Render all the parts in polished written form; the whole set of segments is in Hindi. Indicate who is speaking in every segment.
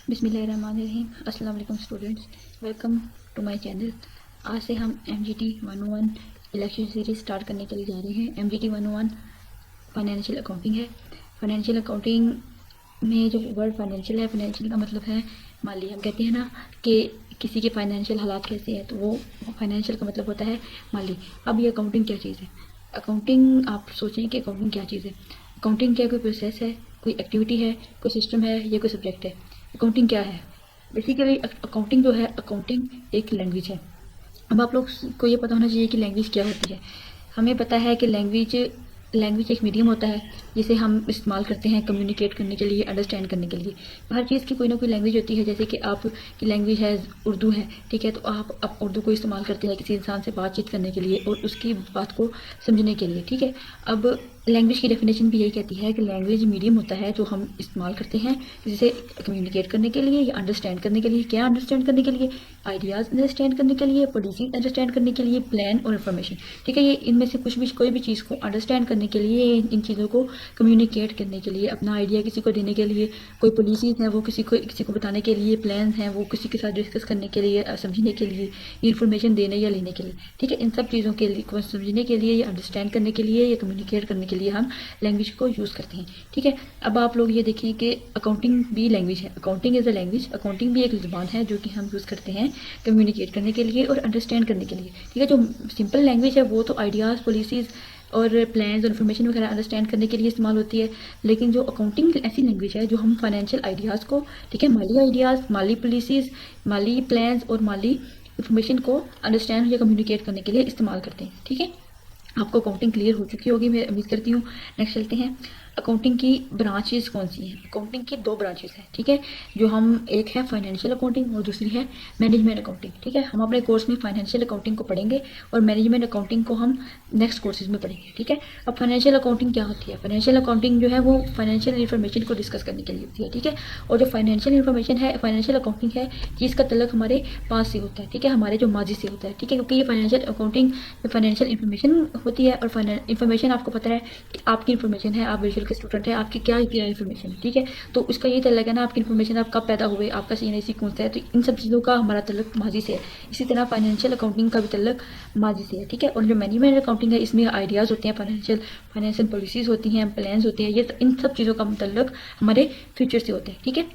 Speaker 1: बिस्मिल्लाहिर्रहमानिर्रहीम। अस्सलाम वालेकुम students, welcome to my channel. आज से हम MGT 101 इलेक्शन सीरीज स्टार्ट करने के लिए जा रहे हैं। MGT 101 फाइनेंशियल अकाउंटिंग है। फाइनेंशियल अकाउंटिंग में जो वर्ड फाइनेंशियल है, फाइनेंशियल का मतलब है माली। हम कहते हैं ना कि किसी के फाइनेंशियल हालात कैसे हैं, तो वो फाइनेंशियल का मतलब होता है माली। अब ये अकाउंटिंग क्या चीज़ है? अकाउंटिंग, आप सोचें कि अकाउंटिंग क्या चीज़ है। अकाउंटिंग क्या कोई प्रोसेस है, कोई एक्टिविटी है, कोई सिस्टम है, या कोई सब्जेक्ट है? अकाउंटिंग क्या है? बेसिकली अकाउंटिंग जो है, अकाउंटिंग एक लैंग्वेज है। अब आप लोग को ये पता होना चाहिए कि लैंग्वेज क्या होती है। हमें पता है कि लैंग्वेज लैंग्वेज एक मीडियम होता है जिसे हम इस्तेमाल करते हैं कम्युनिकेट करने के लिए, अंडरस्टैंड करने के लिए। हर चीज़ की कोई ना कोई लैंग्वेज होती है। जैसे कि आपकी लैंग्वेज है उर्दू है, ठीक है, तो आप उर्दू को इस्तेमाल करते हैं किसी इंसान से बातचीत करने के लिए और उसकी बात को समझने के लिए, ठीक है। अब लैंग्वेज की डेफिनेशन भी यही कहती है कि लैंग्वेज मीडियम होता है जो हम इस्तेमाल करते हैं किसी से कम्युनिकेट करने के लिए या अंडरस्टैंड करने के लिए। क्या अंडरस्टैंड करने के लिए? आइडियाज़ अंडरस्टैंड करने के लिए, पॉलिसी अंडरस्टैंड करने के लिए, प्लान और इन्फॉर्मेशन, ठीक है। ये इनमें से कुछ भी, कोई भी चीज़ को अंडरस्टैंड करने के लिए, इन चीज़ों को कम्युनिकेट करने के लिए, अपना आइडिया किसी को देने के लिए, कोई पॉलिसीज़ हैं वो किसी को बताने के लिए, प्लान हैं वो किसी के साथ डिस्कस करने के लिए, समझने के लिए, इन्फॉर्मेशन देने या लेने के लिए, ठीक है। इन सब चीज़ों के लिए को समझने के लिए या अंडरस्टैंड करने के लिए या कम्युनिकेट करने के लिए हम लैंग्वेज को यूज़ करते हैं, ठीक है। अब आप लोग ये देखें कि अकाउंटिंग भी लैंग्वेज है। Accounting is a language. Accounting भी एक ज़ुबान है जो कि हम यूज़ करते हैं कम्युनिकेट करने के लिए और अंडरस्टैंड करने के लिए, ठीक है। जो सिंपल लैंग्वेज है वो तो आइडियाज़, पॉलिसीज़ और प्लान्स और इन्फॉर्मेशन वगैरह अंडरस्टैंड करने के लिए इस्तेमाल होती है। लेकिन जो अकाउंटिंग ऐसी लैंग्वेज है जो हम फाइनेंशियल आइडियाज़ को, ठीक है, माली आइडियाज़, माली पॉलिसीज़, माली प्लान्स और माली इन्फॉर्मेशन को अंडरस्टैंड या कम्युनिकेट करने के लिए इस्तेमाल करते हैं, ठीक है। आपको अकाउंटिंग क्लियर हो चुकी होगी, मैं उम्मीद करती हूँ। नेक्स्ट चलते हैं। अकाउंटिंग की ब्रांचेस कौन सी हैं? अकाउंटिंग की दो ब्रांचेस हैं, ठीक है। जो हम, एक है फाइनेंशियल अकाउंटिंग और दूसरी है मैनेजमेंट अकाउंटिंग, ठीक है। हम अपने कोर्स में फाइनेंशियल अकाउंटिंग को पढ़ेंगे और मैनेजमेंट अकाउंटिंग को हम नेक्स्ट कोर्सेज में पढ़ेंगे, ठीक है। अब फाइनेंशियल अकाउंटिंग क्या होती है? फाइनेंशियल अकाउंटिंग जो है वो फाइनेंशियल इन्फॉर्मेशन को डिस्कस करने के लिए होती है, ठीक है। और जो फाइनेंशियल इन्फॉर्मेशन है, फाइनेंशियल अकाउंटिंग है, जिसका तल्लक हमारे पास से होता है, ठीक है, हमारे जो माजी से होता है, ठीक है। क्योंकि ये फाइनेंशियल अकाउंटिंग फाइनेंशियल इन्फॉर्मेशन होती है और इन्फॉर्मेशन आपको पता है कि आपकी इन्फॉर्मेशन है, आप विजुअल के स्टूडेंट हैं, आपकी क्या इन्फॉर्मेशन है, ठीक है। तो उसका ये तल्लक है ना, आपकी इन्फॉर्मेशन आप कब पैदा हुए, आपका CNSE कौन सा है, तो इन सब चीज़ों का हमारा तल्लक माजी से है। इसी तरह फाइनेंशियल अकाउंटिंग का भी तल्लक माजी से है, ठीक है। और जो मैनेजमेंट अकाउंटिंग है, इसमें आइडियाज़ होते हैं, फाइनेंशियल पॉलिसीज़ होती हैं, प्लान्स होते हैं, ये इन सब चीज़ों का तल्लक हमारे फ्यूचर से होता है, ठीक है।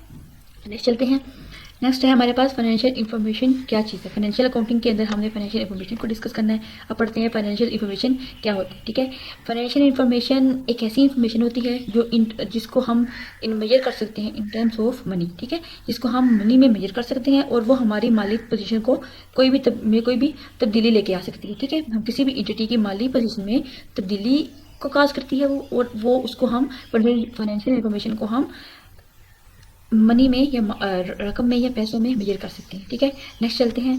Speaker 1: नेक्स्ट चलते हैं। नेक्स्ट है हमारे पास फाइनेंशियल इन्फॉर्मेशन क्या चीज़ है। फाइनेंशियल अकाउंटिंग के अंदर हमने फाइनेंशियल इन्फॉर्मेशन को डिस्कस करना है। अब पढ़ते हैं फाइनेंशियल इन्फॉर्मेशन क्या होती है, ठीक है। फाइनेंशियल इन्फॉर्मेशन एक ऐसी इन्फॉर्मेशन होती है जो जिसको हम मेजर कर सकते हैं इन टर्म्स ऑफ मनी, ठीक है। जिसको हम मनी में मेजर कर सकते हैं और वो हमारी माली पोजीशन को कोई भी तब्दीली लेके आ सकती है, ठीक है। हम किसी भी एंटिटी की माली पोजीशन में तब्दीली को काज करती है वो, और वो उसको हम फाइनेंशियल इन्फॉर्मेशन को हम मनी में या रकम में या पैसों में मेजर कर सकते हैं, ठीक है। नेक्स्ट चलते हैं।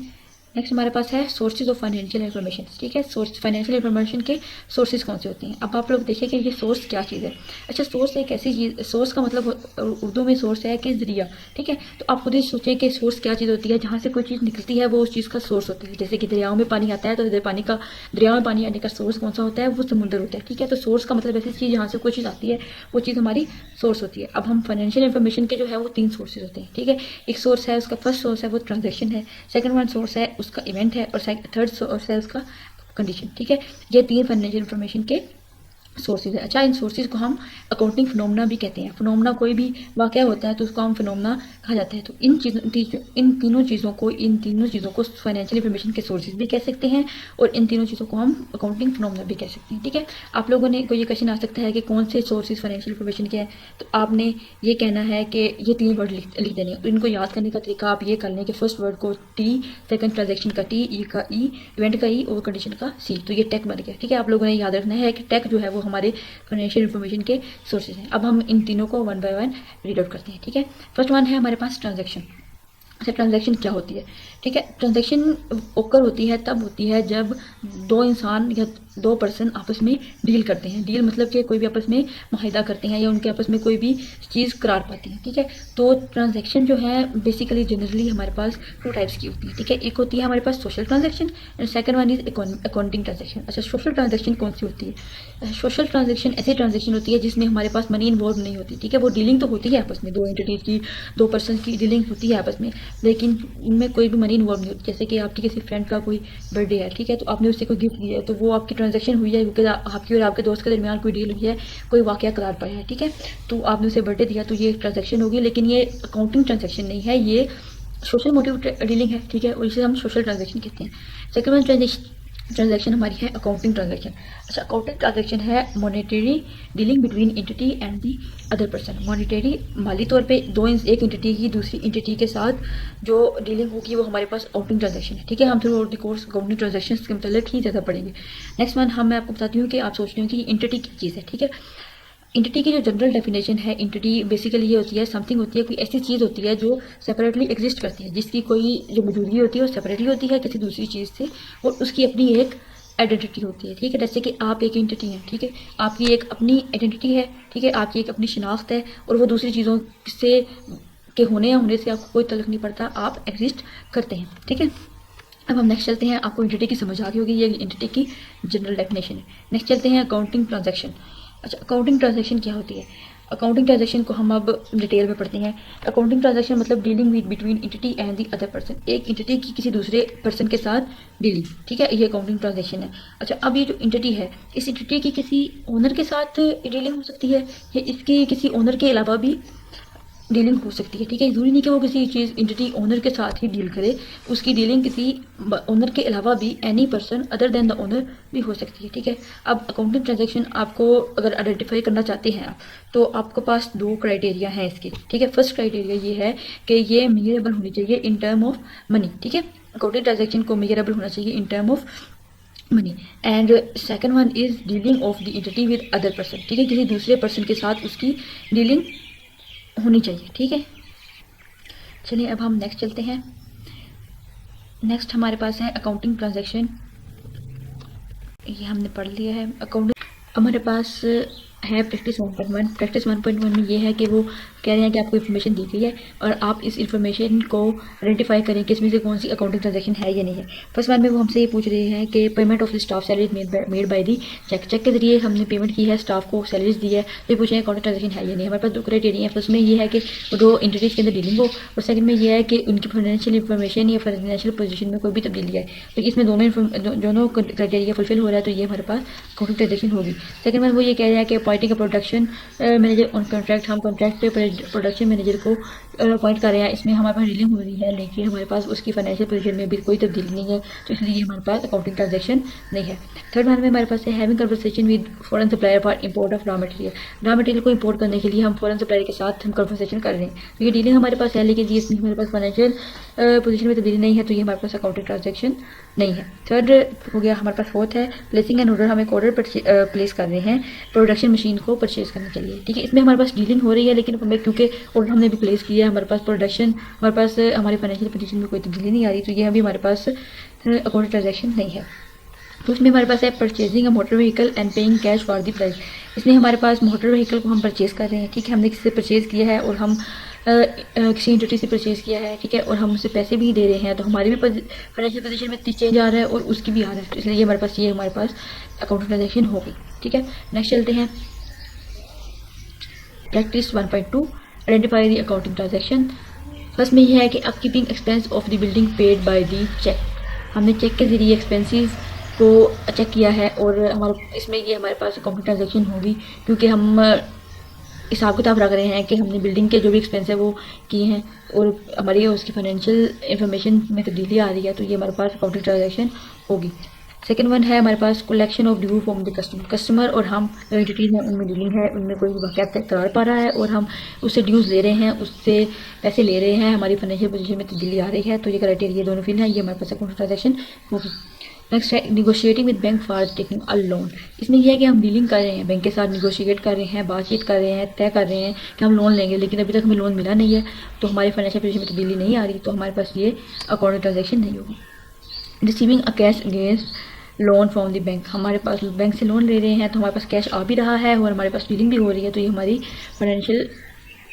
Speaker 1: नेक्स्ट हमारे पास है सोर्सेज ऑफ फाइनेंशियल इन्फॉर्मेशन, ठीक है। सोर्स, फाइनेंशियल इन्फॉर्मेशन के सोर्सेज कौन से होते हैं। अब आप लोग देखिए कि ये सोर्स क्या चीज़ है। अच्छा, सोर्स एक ऐसी चीज़, सोर्स का मतलब उर्दू में सोर्स है कि ज़रिया, ठीक है। तो आप खुद ही सोचें कि सोर्स क्या चीज़ होती है। जहाँ से कोई चीज़ निकलती है वो उस चीज़ का सोर्स होता है। जैसे कि दरियाओं में पानी आता है तो दरिया में पानी आने का सोर्स कौन सा होता है? वो समुद्र होता है, ठीक है। तो सोर्स का मतलब ऐसी चीज़ जहाँ से कोई चीज़ आती है वो चीज़ हमारी सोर्स होती है। अब हम फाइनेंशियल इन्फॉर्मेशन के जो है वो 3 सोर्सेज होते हैं, ठीक है। एक सोर्स है, उसका फर्स्ट सोर्स है वो ट्रांजेक्शन है, सेकंड वन सोर्स है उसका इवेंट है, और थर्ड सोर्स है उसका कंडीशन, ठीक है। ये 3 फाइनेंशियल इन्फॉर्मेशन के सोर्सेज है। अच्छा, इन सोर्सेज को हम अकाउंटिंग फिनोमेना भी कहते हैं। फिनोमेना कोई भी वाक़या होता है तो उसको हम फिनोमेना कहा जाता है। तो इन तीनों चीज़ों को फाइनेंशियल इन्फॉर्मेशन के सोर्सेज भी कह सकते हैं और इन तीनों चीज़ों को हम अकाउंटिंग फिनोमेना भी कह सकते हैं, ठीक है। आप लोगों ने कोई ये क्वेश्चन आ सकता है कि कौन से सोर्सेज फाइनेंशियल इन्फॉर्मेशन के हैं, तो आपने ये कहना है कि ये 3 वर्ड लिख देने। तो इनको याद करने का तरीका आप ये कर लें कि फर्स्ट वर्ड को टी, सेकंड ट्रांजेक्शन का टी, ई का ई, इवेंट का ई और कंडीशन का सी, तो ये टेक बन गया, ठीक है। आप लोगों ने याद रखना है कि टेक जो है वो हमारे फाइनेंशियल इन्फॉर्मेशन के सोर्सेज हैं। अब हम इन तीनों को one by one read out करते हैं, ठीक है। फर्स्ट वन है हमारे पास ट्रांजैक्शन। अच्छा, ट्रांजैक्शन क्या होती है? ठीक है, ट्रांजैक्शन ओकर होती है तब होती है जब दो इंसान या दो पर्सन आपस में डील करते हैं। डील मतलब कि कोई भी आपस में मुआहिदा करते हैं या उनके आपस में कोई भी चीज़ करार पाती है। ठीक है, तो ट्रांजैक्शन जो है बेसिकली जनरली हमारे पास टू टाइप्स की होती है। ठीक है, एक होती है हमारे पास social transaction and second one is accounting transaction. अच्छा, सोशल ट्रांजैक्शन कौन सी होती है? सोशल ट्रांजैक्शन ऐसी ट्रांजैक्शन होती है जिसमें हमारे पास मनी इन्वॉल्व नहीं होती। ठीक है, वो डीलिंग तो होती है आपस में, दो एंटिटीज़ की, दो पर्सन की डीलिंग होती है आपस में, लेकिन उनमें कोई भी मनी इन्वॉल्व नहीं होती। जैसे कि आपकी किसी फ्रेंड का कोई बर्थडे है, ठीक है, तो आपने उससे कोई गिफ्ट दिया है, तो वो आपकी ट्रांजैक्शन हुई है क्योंकि आपकी और आपके दोस्त के दरमियान कोई डील हुई है, कोई वाकया करार पाया है। ठीक है, तो आपने उसे बर्थडे दिया, तो ये ट्रांजैक्शन होगी, लेकिन ये अकाउंटिंग ट्रांजैक्शन नहीं है, ये सोशल मोटिव डीलिंग है। ठीक है, और इसे हम सोशल ट्रांजैक्शन कहते हैं। सेकंड वन ट्रांजैक्शन हमारी है अकाउंटिंग ट्रांजैक्शन। अच्छा, अकाउंटिंग ट्रांजैक्शन है monetary dealing between entity and the other person. Monetary माली तौर पे एक एंटिटी की दूसरी एंटिटी के साथ जो डीलिंग होगी वो हमारे पास अकाउंटिंग ट्रांजैक्शन है। ठीक है, हम through out the course accounting transaction के मतलब ही ज़्यादा पढ़ेंगे। नेक्स्ट वन मैं आपको बताती हूँ कि आप सोच रहे हो कि एंटिटी क्या चीज़ है। ठीक है, एंटिटी की जो जनरल डेफिनेशन है, एंटिटी बेसिकली ये होती है, समथिंग होती है, कोई ऐसी चीज़ होती है जो सेपरेटली एग्जिस्ट करती है, जिसकी कोई जो मौजूदगी होती है वो सेपरेटली होती है किसी दूसरी चीज़ से, और उसकी अपनी एक आइडेंटिटी होती है। ठीक है, जैसे कि आप एक एंटिटी हैं। ठीक है, आपकी एक अपनी आइडेंटिटी है। ठीक है, आपकी एक अपनी शिनाख्त है, और वो दूसरी चीज़ों से के होने या होने से आपको कोई तल्लुक़ नहीं पड़ता, आप एग्जिस्ट करते हैं। ठीक है, अब हम नेक्स्ट चलते हैं। आपको एंटिटी की समझ आ गई होगी, ये एंटिटी की जनरल डेफिनेशन है। नेक्स्ट चलते हैं अकाउंटिंग ट्रांजैक्शन। अच्छा, अकाउंटिंग ट्रांजैक्शन क्या होती है? अकाउंटिंग ट्रांजैक्शन को हम अब डिटेल में पढ़ते हैं। अकाउंटिंग ट्रांजैक्शन मतलब dealing with between entity and the other person, एक एंटिटी की किसी दूसरे पर्सन के साथ डीलिंग। ठीक है, ये अकाउंटिंग ट्रांजैक्शन है। अच्छा, अब ये जो एंटिटी है, इस एंटिटी की किसी ओनर के साथ डीलिंग हो सकती है या इसकी किसी ओनर के अलावा भी डीलिंग हो सकती है। ठीक है, ज़रूरी नहीं कि वो किसी चीज़ एंटिटी ओनर के साथ ही डील करे, उसकी डीलिंग किसी ओनर के अलावा भी any person other than the owner भी हो सकती है। ठीक है, अब अकाउंटिंग ट्रांजैक्शन आपको अगर आइडेंटिफाई करना चाहते हैं आप, तो आपके पास दो क्राइटेरिया हैं इसके। ठीक है, फर्स्ट क्राइटेरिया ये है कि ये मेजरेबल होनी चाहिए इन टर्म ऑफ मनी। ठीक है, अकाउंटिंग ट्रांजैक्शन को मेजरेबल होना चाहिए in term of money. And second one is dealing of the entity with other person. ठीक है, किसी दूसरे पर्सन के साथ उसकी डीलिंग होनी चाहिए। ठीक है, चलिए अब हम नेक्स्ट चलते हैं। नेक्स्ट हमारे पास है अकाउंटिंग ट्रांजैक्शन, ये हमने पढ़ लिया है। अकाउंटिंग हमारे पास है प्रैक्टिस 1.1। प्रैक्टिस 1.1 में ये है कि वो कह रहे हैं कि आपको इन्फॉर्मेशन दी गई है और आप इस इन्फॉर्मेशन को आइडेंटिफाई करें कि इसमें से कौन सी अकाउंटिंग ट्रांजैक्शन है या नहीं है। फर्स्ट वन में वो हमसे ये पूछ रहे हैं कि payment of the staff salary made by the cheque. Cheque के जरिए हमने पेमेंट की है, स्टाफ को सैलरीज दी है, तो ये पूछ रहे हैं अकाउंटिंग ट्रांजैक्शन है या नहीं। हमारे पास दो क्राइटेरिया है। फर्स्ट में ये है कि दो एंटिटीज़ के अंदर डीलिंग हो, और सेकंड में ये है कि उनकी फाइनेंशियल इन्फॉर्मेशन या फाइनेंशियल पोजीशन में कोई भी तब्दीली आए। तो इसमें दोनों क्राइटेरिया फुलफिल हो रहा है, तो ये हमारे पास अकाउंटिंग ट्रांजैक्शन होगी। सेकंड वन वो ये कह रहे हैं कि appointing a production manager on contract, हम कॉन्ट्रैक्ट पे प्रोडक्शन मैनेजर को अपॉइंट कर रहे हैं। इसमें हमारे पास डीलिंग हो रही है, लेकिन हमारे पास उसकी फाइनेंशियल पोजीशन में भी कोई तब्दीली नहीं है, तो इसलिए हमारे पास अकाउंटिंग ट्रांजैक्शन नहीं है। थर्ड वन में हमारे पास है having conversation with foreign supplier for import of raw material. Raw material को इंपोर्ट करने के लिए हम फॉरेन सप्लायर के साथ हम कन्वर्सेशन कर रहे हैं, तो ये डीलिंग हमारे पास है, लेकिन इसमें हमारे पास फाइनेंशियल पोजीशन में तब्दीली नहीं है, तो ये हमारे पास अकाउंटिंग ट्रांजैक्शन नहीं है। थर्ड हो गया हमारे पास। फोर्थ है प्लेसिंग एन ऑर्डर, हम एक ऑर्डर प्लेस कर रहे हैं प्रोडक्शन मशीन को परचेज करने के लिए। ठीक है, इसमें हमारे पास डीलिंग हो रही है, लेकिन हमें क्योंकि ऑर्डर हमने भी प्लेस किया है, हमारे पास प्रोडक्शन, हमारे पास हमारी फाइनेंशियल पोजीशन में कोई तब्दीली नहीं आ रही, तो ये अभी हमारे पास अकाउंटिंग ट्रांजैक्शन नहीं है। तो उसमें हमारे पास है purchasing a motor vehicle and paying cash for the price. इसमें हमारे पास मोटर व्हीकल को हम परचेज कर रहे हैं। ठीक है, हमने किसी से परचेज़ किया है और हम किसी एंटिटी से परचेज़ किया है। ठीक है, और हम उसे पैसे भी दे रहे हैं, तो हमारी भी फाइनेंशियल पोजीशन में चेंज आ रहा है और उसकी भी आ रहा है, तो इसलिए हमारे पास अकाउंटिंग ट्रांजैक्शन होगी। ठीक है, नेक्स्ट चलते हैं practice 1.2 identify the accounting transaction. First में यह है कि upkeep expense of the building paid by the cheque. हमने चेक के जरिए एक्सपेंसेस को चेक किया है और हमारे पास अकाउंटिंग ट्रांजैक्शन होगी, क्योंकि हम हिसाब किताब रख रहे हैं कि हमने बिल्डिंग के जो भी एक्सपेंस है वो किए हैं और हमारी उसकी फाइनेंशियल इन्फॉर्मेशन में तब्दीली आ रही है, तो ये हमारे पास अकाउंटिंग ट्रांजैक्शन होगी। सेकंड वन है हमारे पास collection of due from the customer और हम जो एंटिटीज़ हैं उनमें डीलिंग है, उनमें कोई वाक़या करार पा रहा है और हम उससे ड्यूज़ ले रहे हैं, उससे पैसे ले रहे हैं, हमारी फाइनेंशियल पोजीशन में तब्दीली आ रही है, तो ये क्राइटेरिया दोनों फिल हैं, ये हमारे पास अकाउंटिंग ट्रांजैक्शन होगी। नेक्स्ट है negotiating with bank for taking a loan. इसमें यह है कि हम डीलिंग कर रहे हैं, बैंक के साथ निगोशिएट कर रहे हैं, बातचीत कर रहे हैं, तय कर रहे हैं कि हम लोन लेंगे, लेकिन अभी तक हमें लोन मिला नहीं है, तो हमारी फाइनेंशियल पोजीशन में तब्दीली नहीं आ रही, तो हमारे पास ये अकाउंटिंग ट्रांजेक्शन नहीं होगी। Receiving a cash against loan from the bank, हमारे पास बैंक से लोन ले रहे हैं तो हमारे पास कैश आ भी रहा है और हमारे पास डीलिंग भी हो रही है, तो ये हमारी फाइनेंशियल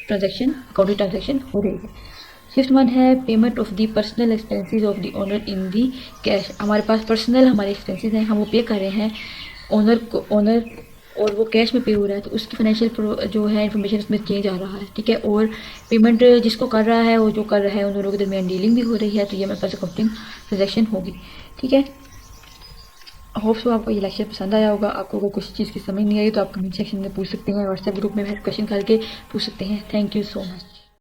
Speaker 1: ट्रांजेक्शन अकाउंटिंग ट्रांजेक्शन हो रही है। फिफ्थ वन है payment of the personal expenses of the owner in the cash, हमारे पास पर्सनल हमारे एक्सपेंसेस हैं, हम वो पे कर रहे हैं ओनर को, ओनर और वो कैश में पे हो रहा है, तो उसकी फाइनेंशियल जो है इन्फॉर्मेशन उसमें चेंज आ रहा है, ठीक है। और पेमेंट जिसको कर रहा है वो जो कर रहा है उन दोनों के दरमियान डीलिंग भी हो रही है, तो ये मेरे पास अकाउंटिंग ट्रांजेक्शन होगी, ठीक है। होप सो आपको ये लेक्चर पसंद आया होगा। आपको अगर कुछ चीज़ की समझ नहीं आई तो आप कमेंट सेक्शन में पूछ सकते हैं, व्हाट्सएप ग्रुप में क्वेश्चन करके पूछ सकते हैं। Thank you so much.